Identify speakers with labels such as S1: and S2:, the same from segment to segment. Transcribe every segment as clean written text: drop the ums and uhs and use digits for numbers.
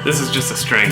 S1: This is just a string.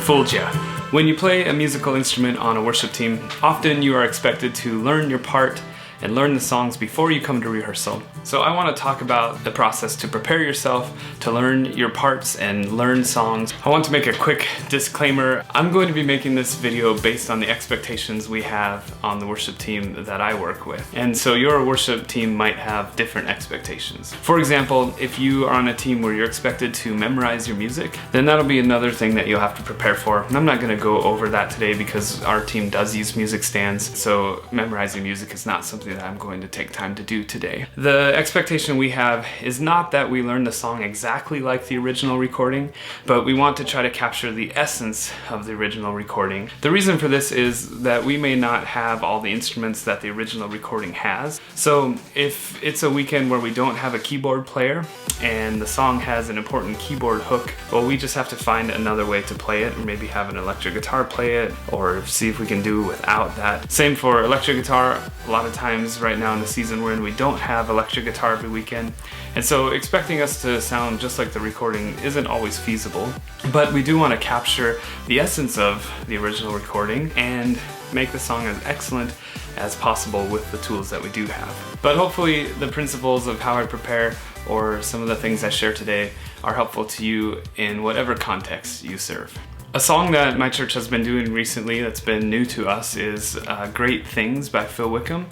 S1: Fooled ya. When you play a musical instrument on a worship team, often you are expected to learn your part and learn the songs before you come to rehearsal. So I want to talk about the process to prepare yourself to learn your parts and learn songs. I want to make a quick disclaimer. I'm going to be making this video based on the expectations we have on the worship team that I work with. And so your worship team might have different expectations. For example, if you are on a team where you're expected to memorize your music, then that'll be another thing that you'll have to prepare for. And I'm not going to go over that today because our team does use music stands, so memorizing music is not something that I'm going to take time to do today. The expectation we have is not that we learn the song exactly like the original recording, but we want to try to capture the essence of the original recording. The reason for this is that we may not have all the instruments that the original recording has. So if it's a weekend where we don't have a keyboard player and the song has an important keyboard hook, well, we just have to find another way to play it, or maybe have an electric guitar play it, or see if we can do without that. Same for electric guitar. A lot of times right now in the season we're in, we don't have electric guitar every weekend, and so expecting us to sound just like the recording isn't always feasible. But we do want to capture the essence of the original recording and make the song as excellent as possible with the tools that we do have. But hopefully the principles of how I prepare, or some of the things I share today, are helpful to you in whatever context you serve. A song that my church has been doing recently that's been new to us is Great Things by Phil Wickham.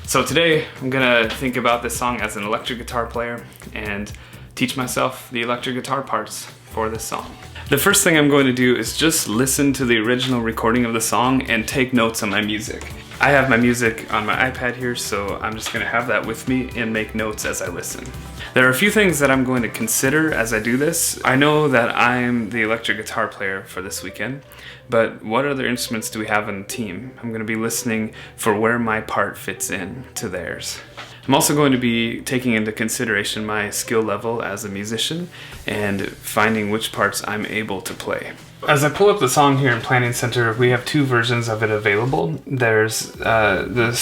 S1: So today I'm gonna think about this song as an electric guitar player and teach myself the electric guitar parts for this song. The first thing I'm going to do is just listen to the original recording of the song and take notes on my music. I have my music on my iPad here, so I'm just gonna have that with me and make notes as I listen. There are a few things that I'm going to consider as I do this. I know that I'm the electric guitar player for this weekend, but what other instruments do we have on the team? I'm gonna be listening for where my part fits in to theirs. I'm also going to be taking into consideration my skill level as a musician and finding which parts I'm able to play. As I pull up the song here in Planning Center, we have two versions of it available. There's the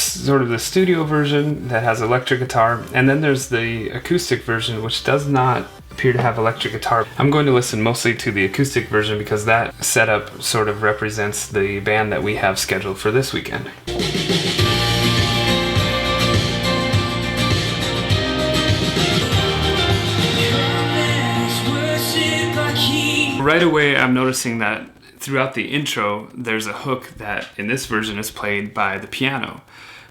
S1: studio version that has electric guitar, and then there's the acoustic version, which does not appear to have electric guitar. I'm going to listen mostly to the acoustic version because that setup sort of represents the band that we have scheduled for this weekend. Right away, I'm noticing that throughout the intro, there's a hook that in this version is played by the piano.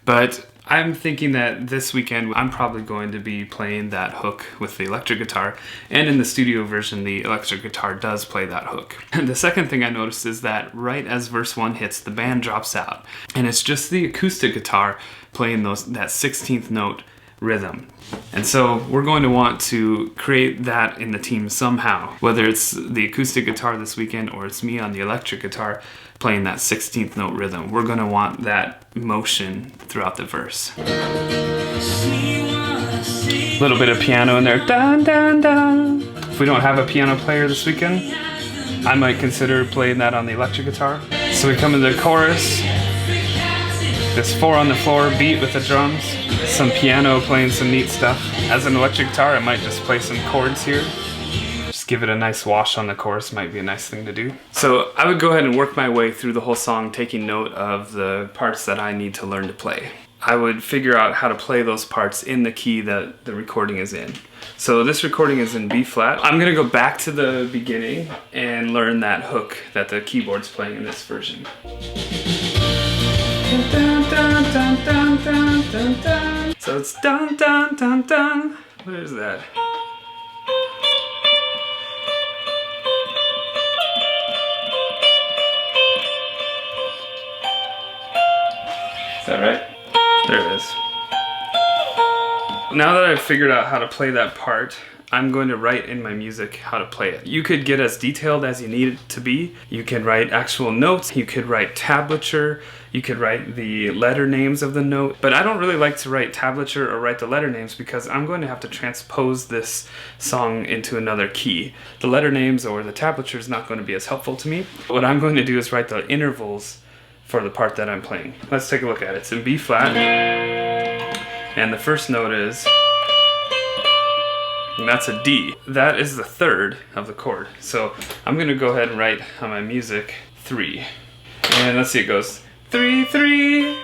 S1: But I'm thinking that this weekend, I'm probably going to be playing that hook with the electric guitar, and in the studio version, the electric guitar does play that hook. And the second thing I noticed is that right as verse 1 hits, the band drops out, and it's just the acoustic guitar playing that 16th note rhythm. And so we're going to want to create that in the team somehow, whether it's the acoustic guitar this weekend or it's me on the electric guitar playing that 16th note rhythm. We're going to want that motion throughout the verse. A little bit of piano in there. Dun, dun, dun. If we don't have a piano player this weekend, I might consider playing that on the electric guitar. So we come into the chorus. This 4 on the floor beat with the drums, some piano playing some neat stuff. As an electric guitar, I might just play some chords here. Just give it a nice wash on the chorus, might be a nice thing to do. So I would go ahead and work my way through the whole song, taking note of the parts that I need to learn to play. I would figure out how to play those parts in the key that the recording is in. So this recording is in B flat. I'm gonna go back to the beginning and learn that hook that the keyboard's playing in this version. Dun, dun, dun, dun, dun, dun, dun. So it's dun dun dun dun. What is that? Is that right? There it is. Now that I've figured out how to play that part, I'm going to write in my music how to play it. You could get as detailed as you need it to be. You could write actual notes, you could write tablature, you could write the letter names of the note, but I don't really like to write tablature or write the letter names because I'm going to have to transpose this song into another key. The letter names or the tablature is not going to be as helpful to me. What I'm going to do is write the intervals for the part that I'm playing. Let's take a look at it. It's in B flat, and the first note is and that's a D. That is the third of the chord. So I'm gonna go ahead and write on my music 3. And let's see, it goes 3, 3,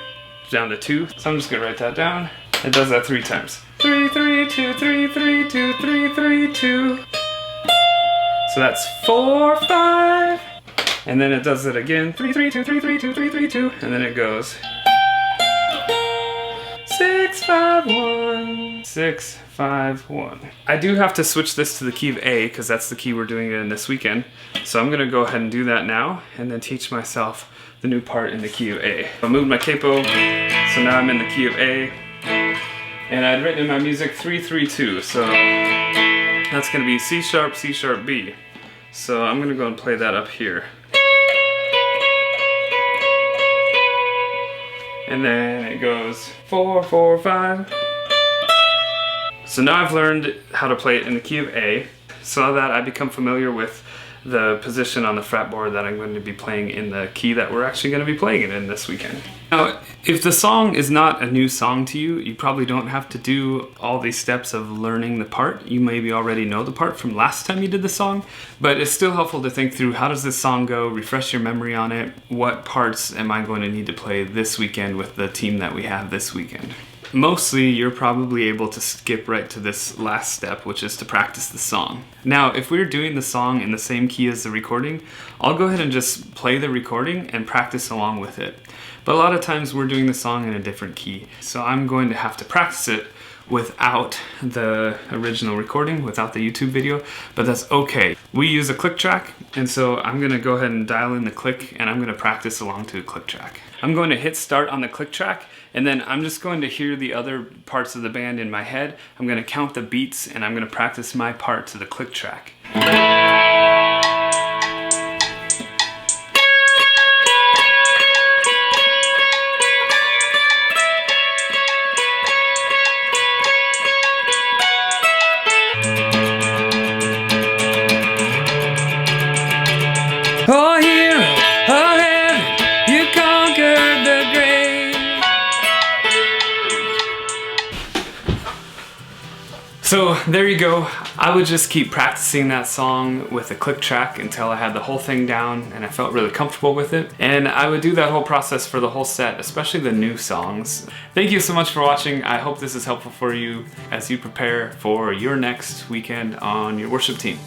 S1: down to 2. So I'm just gonna write that down. It does that 3 times. 3, 3, 2, 3, 3, 2, 3, 3, 2. So that's 4, 5. And then it does it again. 3, 3, 2, 3, 3, 2, 3, 3, 2. And then it goes 6, 5, 1, 6, 5, 1. I do have to switch this to the key of A because that's the key we're doing it in this weekend. So I'm gonna go ahead and do that now and then teach myself the new part in the key of A. I moved my capo, so now I'm in the key of A. And I'd written in my music 3, 3, 2. So that's gonna be C sharp, C sharp, B. So I'm gonna go and play that up here. And then it goes 4, 4, 5. So now I've learned how to play it in the key of A, so that I become familiar with the position on the fretboard that I'm going to be playing in the key that we're actually going to be playing it in this weekend. Now, if the song is not a new song to you, you probably don't have to do all these steps of learning the part. You maybe already know the part from last time you did the song, but it's still helpful to think through how does this song go, refresh your memory on it, what parts am I going to need to play this weekend with the team that we have this weekend. Mostly, you're probably able to skip right to this last step, which is to practice the song. Now, if we're doing the song in the same key as the recording, I'll go ahead and just play the recording and practice along with it. But a lot of times we're doing the song in a different key, so I'm going to have to practice it without the original recording, without the YouTube video, but that's okay. We use a click track, and so I'm gonna go ahead and dial in the click, and I'm gonna practice along to a click track. I'm going to hit start on the click track, and then I'm just going to hear the other parts of the band in my head. I'm gonna count the beats, and I'm gonna practice my part to the click track. Oh, hero, oh, heaven, you conquered the grave. So there you go. I would just keep practicing that song with a click track until I had the whole thing down and I felt really comfortable with it. And I would do that whole process for the whole set, especially the new songs. Thank you so much for watching. I hope this is helpful for you as you prepare for your next weekend on your worship team.